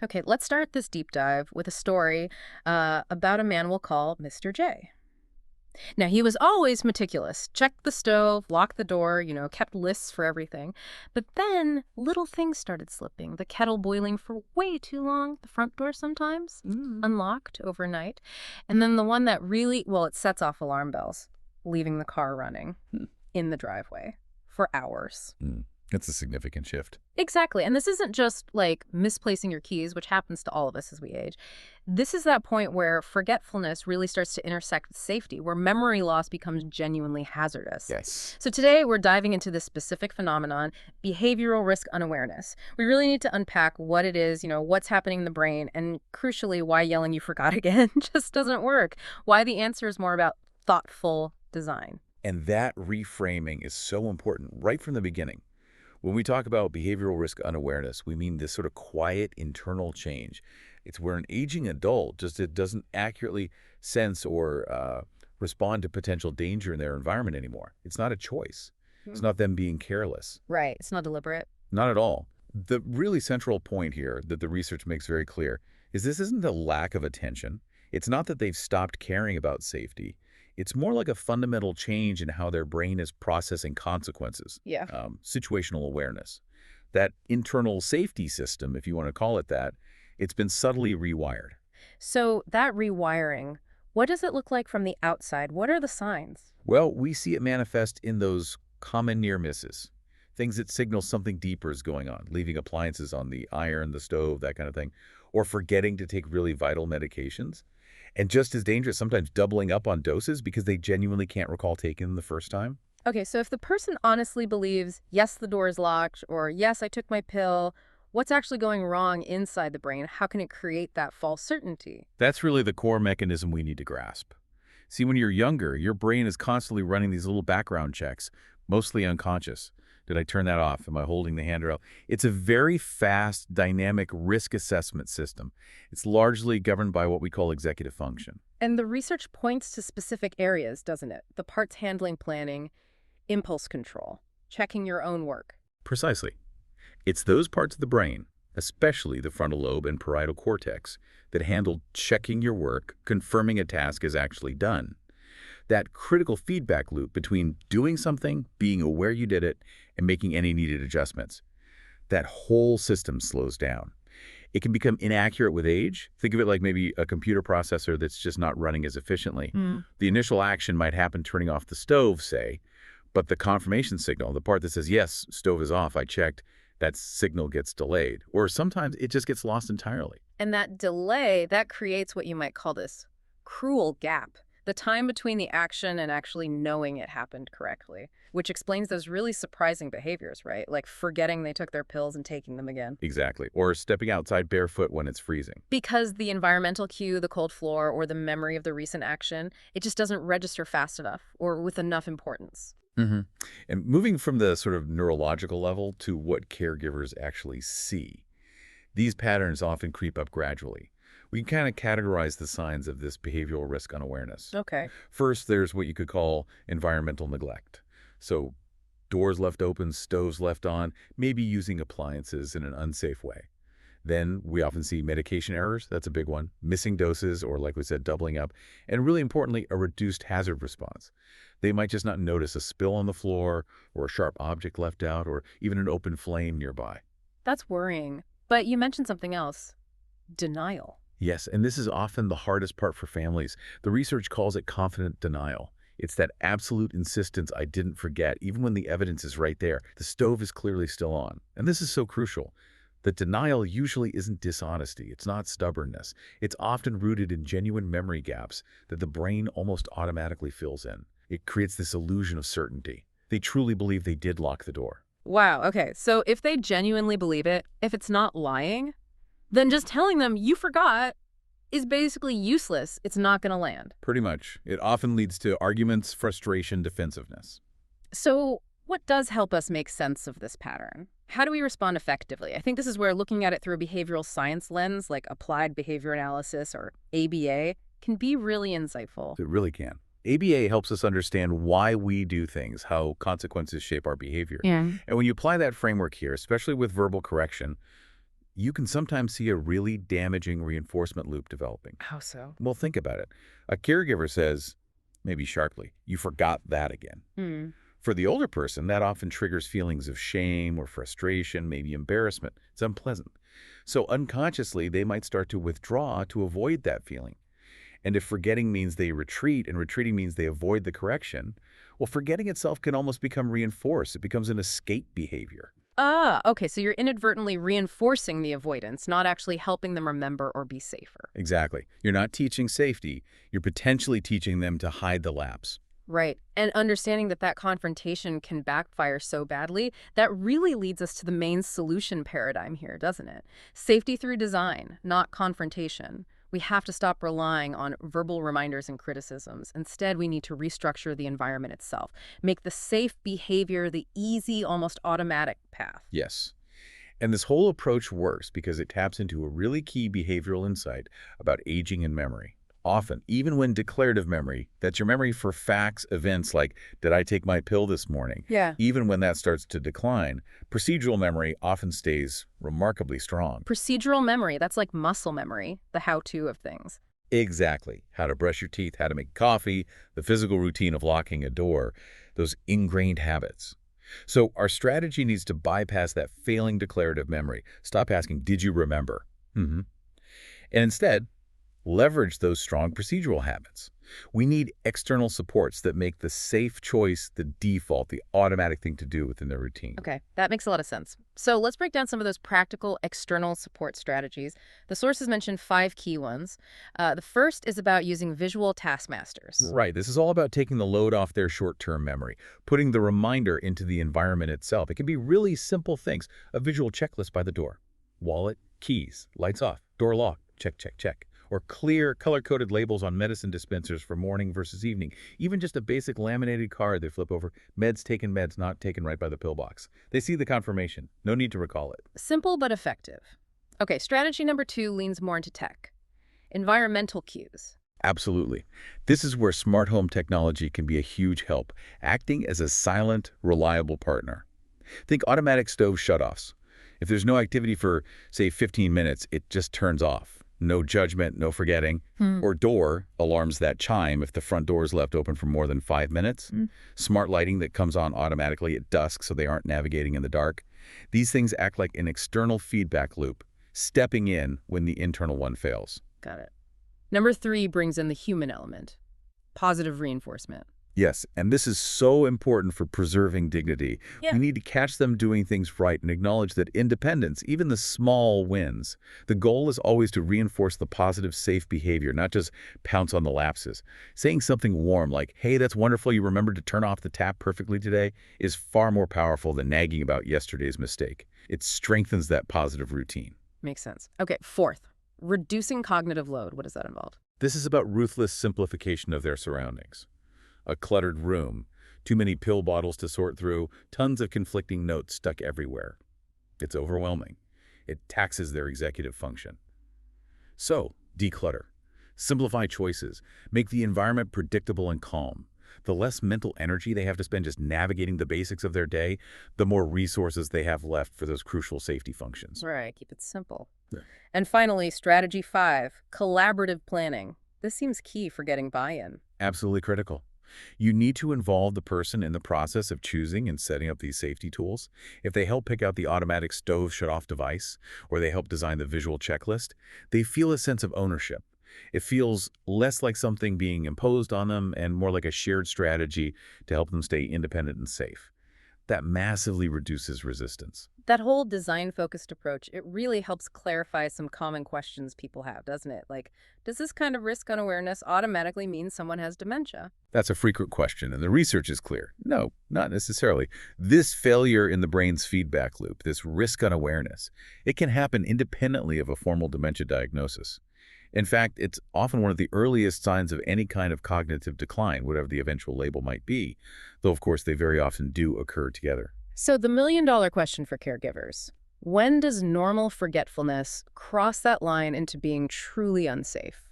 Okay, let's start this deep dive with a story about a man we'll call Mr. J. Now, he was always meticulous, checked the stove, locked the door, kept lists for everything. But then little things started slipping. The kettle boiling for way too long, the front door sometimes unlocked overnight. And then the one that really, well, it sets off alarm bells, leaving the car running Mm. in the driveway for hours. Mm. That's a significant shift. Exactly. And this isn't just like misplacing your keys, which happens to all of us as we age. This is that point where forgetfulness really starts to intersect with safety, where memory loss becomes genuinely hazardous. Yes. So today we're diving into this specific phenomenon, behavioral risk unawareness. We really need to unpack what it is, what's happening in the brain, and crucially, why yelling "you forgot" again just doesn't work. Why the answer is more about thoughtful design. And that reframing is so important right from the beginning. When we talk about behavioral risk unawareness, we mean this sort of quiet internal change. It's where an aging adult just it doesn't accurately sense or respond to potential danger in their environment anymore. It's not a choice. It's not them being careless. Right. It's not deliberate. Not at all. The really central point here that the research makes very clear is this isn't a lack of attention. It's not that they've stopped caring about safety. It's more like a fundamental change in how their brain is processing consequences, Yeah. situational awareness. That internal safety system, if you want to call it that, it's been subtly rewired. So that rewiring, what does it look like from the outside? What are the signs? Well, we see it manifest in those common near misses, things that signal something deeper is going on, leaving appliances on the iron, the stove, that kind of thing, or forgetting to take really vital medications. And just as dangerous, sometimes doubling up on doses because they genuinely can't recall taking them the first time. Okay, so if the person honestly believes, yes, the door is locked, or yes, I took my pill, what's actually going wrong inside the brain? How can it create that false certainty? That's really the core mechanism we need to grasp. See, when you're younger, your brain is constantly running these little background checks, mostly unconscious. Did I turn that off? Am I holding the handrail? It's a very fast, dynamic risk assessment system. It's largely governed by what we call executive function. And the research points to specific areas, doesn't it? The parts handling planning, impulse control, checking your own work. Precisely. It's those parts of the brain, especially the frontal lobe and parietal cortex, that handle checking your work, confirming a task is actually done. That critical feedback loop between doing something, being aware you did it, and making any needed adjustments. That whole system slows down. It can become inaccurate with age. Think of it like maybe a computer processor that's just not running as efficiently. The initial action might happen turning off the stove, say, but the confirmation signal, the part that says, yes, stove is off, I checked, that signal gets delayed. Or sometimes it just gets lost entirely. And that delay, that creates what you might call this cruel gap, the time between the action and actually knowing it happened correctly, which explains those really surprising behaviors, right? Like forgetting they took their pills and taking them again. Exactly. Or stepping outside barefoot when it's freezing. Because the environmental cue, the cold floor, or the memory of the recent action, it just doesn't register fast enough or with enough importance. And moving from the sort of neurological level to what caregivers actually see, these patterns often creep up gradually. We can kind of categorize the signs of this behavioral risk unawareness. Okay. First, there's what you could call environmental neglect. So doors left open, stoves left on, maybe using appliances in an unsafe way. Then we often see medication errors. That's a big one. Missing doses, or like we said, doubling up. And really importantly, a reduced hazard response. They might just not notice a spill on the floor or a sharp object left out or even an open flame nearby. That's worrying. But you mentioned something else. Denial. Yes, and this is often the hardest part for families. The research calls it confident denial. It's that absolute insistence I didn't forget, even when the evidence is right there. The stove is clearly still on. And this is so crucial. The denial usually isn't dishonesty. It's not stubbornness. It's often rooted in genuine memory gaps that the brain almost automatically fills in. It creates this illusion of certainty. They truly believe they did lock the door. Wow, okay. So if they genuinely believe it, if it's not lying, then just telling them you forgot is basically useless. It's not going to land. Pretty much. It often leads to arguments, frustration, defensiveness. So what does help us make sense of this pattern? How do we respond effectively? I think this is where looking at it through a behavioral science lens, like applied behavior analysis or ABA, can be really insightful. It really can. ABA helps us understand why we do things, how consequences shape our behavior. Yeah. And when you apply that framework here, especially with verbal correction, you can sometimes see a really damaging reinforcement loop developing. How so? Well, think about it. A caregiver says, maybe sharply, "You forgot that again." Hmm. For the older person, that often triggers feelings of shame or frustration, maybe embarrassment. It's unpleasant. So unconsciously, they might start to withdraw to avoid that feeling. And if forgetting means they retreat and retreating means they avoid the correction, well, forgetting itself can almost become reinforced. It becomes an escape behavior. Ah, okay, so you're inadvertently reinforcing the avoidance, not actually helping them remember or be safer. Exactly. You're not teaching safety. You're potentially teaching them to hide the lapse. Right. And understanding that that confrontation can backfire so badly, that really leads us to the main solution paradigm here, doesn't it? Safety through design, not confrontation. We have to stop relying on verbal reminders and criticisms. Instead, we need to restructure the environment itself, make the safe behavior the easy, almost automatic path. Yes. And this whole approach works because it taps into a really key behavioral insight about aging and memory. Often, even when declarative memory, that's your memory for facts, events like, did I take my pill this morning? Yeah. Even when that starts to decline, procedural memory often stays remarkably strong. Procedural memory, that's like muscle memory, the how-to of things. Exactly. How to brush your teeth, how to make coffee, the physical routine of locking a door, those ingrained habits. So our strategy needs to bypass that failing declarative memory. Stop asking, did you remember? And instead, leverage those strong procedural habits. We need external supports that make the safe choice the default, the automatic thing to do within their routine. Okay, that makes a lot of sense. So let's break down some of those practical external support strategies. The sources mentioned 5 key ones. The first is about using visual taskmasters. Right. This is all about taking the load off their short-term memory, putting the reminder into the environment itself. It can be really simple things. A visual checklist by the door. Wallet, keys, lights off, door locked, check, check, check. Or clear, color-coded labels on medicine dispensers for morning versus evening. Even just a basic laminated card they flip over, meds taken, meds not taken right by the pillbox. They see the confirmation. No need to recall it. Simple but effective. Okay, strategy number 2 leans more into tech. Environmental cues. Absolutely. This is where smart home technology can be a huge help, acting as a silent, reliable partner. Think automatic stove shutoffs. If there's no activity for, say, 15 minutes, it just turns off. No judgment, no forgetting. Or door alarms that chime if the front door is left open for more than 5 minutes. Smart lighting that comes on automatically at dusk so they aren't navigating in the dark. These things act like an external feedback loop, stepping in when the internal one fails. Got it. Number 3 brings in the human element. Positive reinforcement. Yes, and this is so important for preserving dignity. Yeah. We need to catch them doing things right and acknowledge that independence, even the small wins. The goal is always to reinforce the positive, safe behavior, not just pounce on the lapses. Saying something warm like, hey, that's wonderful you remembered to turn off the tap perfectly today, is far more powerful than nagging about yesterday's mistake. It strengthens that positive routine. Makes sense. Okay, 4th, reducing cognitive load. What does that involve? This is about ruthless simplification of their surroundings. A cluttered room, too many pill bottles to sort through, tons of conflicting notes stuck everywhere. It's overwhelming. It taxes their executive function. So, declutter. Simplify choices. Make the environment predictable and calm. The less mental energy they have to spend just navigating the basics of their day, the more resources they have left for those crucial safety functions. Right, keep it simple. Yeah. And finally, strategy 5, collaborative planning. This seems key for getting buy-in. Absolutely critical. You need to involve the person in the process of choosing and setting up these safety tools. If they help pick out the automatic stove shut-off device, or they help design the visual checklist, they feel a sense of ownership. It feels less like something being imposed on them and more like a shared strategy to help them stay independent and safe. That massively reduces resistance. That whole design-focused approach, it really helps clarify some common questions people have, doesn't it? Like, does this kind of risk unawareness automatically mean someone has dementia? That's a frequent question, and the research is clear. No, not necessarily. This failure in the brain's feedback loop, this risk unawareness, it can happen independently of a formal dementia diagnosis. In fact, it's often one of the earliest signs of any kind of cognitive decline, whatever the eventual label might be, though of course they very often do occur together. So the million-dollar question for caregivers: when does normal forgetfulness cross that line into being truly unsafe?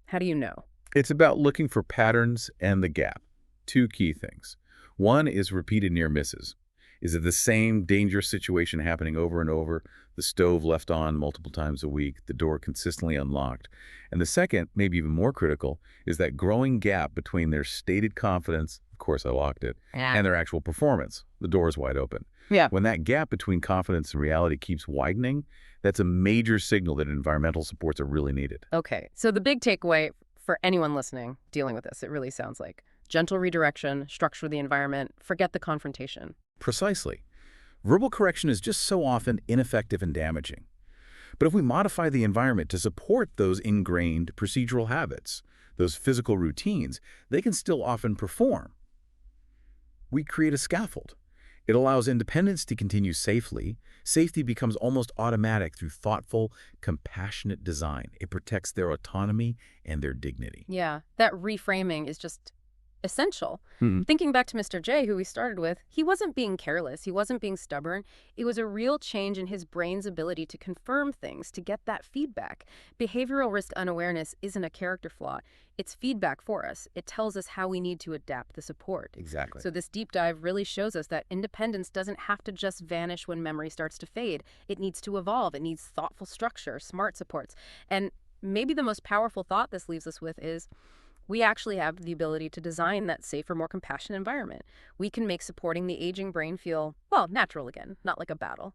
How do you know? It's about looking for patterns and the gap. 2 key things. One is repeated near misses. Is it the same dangerous situation happening over and over? the stove left on multiple times a week, the door consistently unlocked. And the second, maybe even more critical, is that growing gap between their stated confidence, of course I locked it, Yeah. and their actual performance. The door is wide open. Yeah. When that gap between confidence and reality keeps widening, that's a major signal that environmental supports are really needed. Okay, so the big takeaway for anyone listening dealing with this, it really sounds like gentle redirection, structure the environment, forget the confrontation. Precisely. Verbal correction is just so often ineffective and damaging. But if we modify the environment to support those ingrained procedural habits, those physical routines, they can still often perform. We create a scaffold. It allows independence to continue safely. Safety becomes almost automatic through thoughtful, compassionate design. It protects their autonomy and their dignity. Yeah, that reframing is just essential. Hmm. Thinking back to Mr. J, who we started with, he wasn't being careless. He wasn't being stubborn. It was a real change in his brain's ability to confirm things, to get that feedback. Behavioral risk unawareness isn't a character flaw. It's feedback for us. It tells us how we need to adapt the support. Exactly. So this deep dive really shows us that independence doesn't have to just vanish when memory starts to fade. It needs to evolve. It needs thoughtful structure, smart supports. And maybe the most powerful thought this leaves us with is we actually have the ability to design that safer, more compassionate environment. We can make supporting the aging brain feel, well, natural again, not like a battle.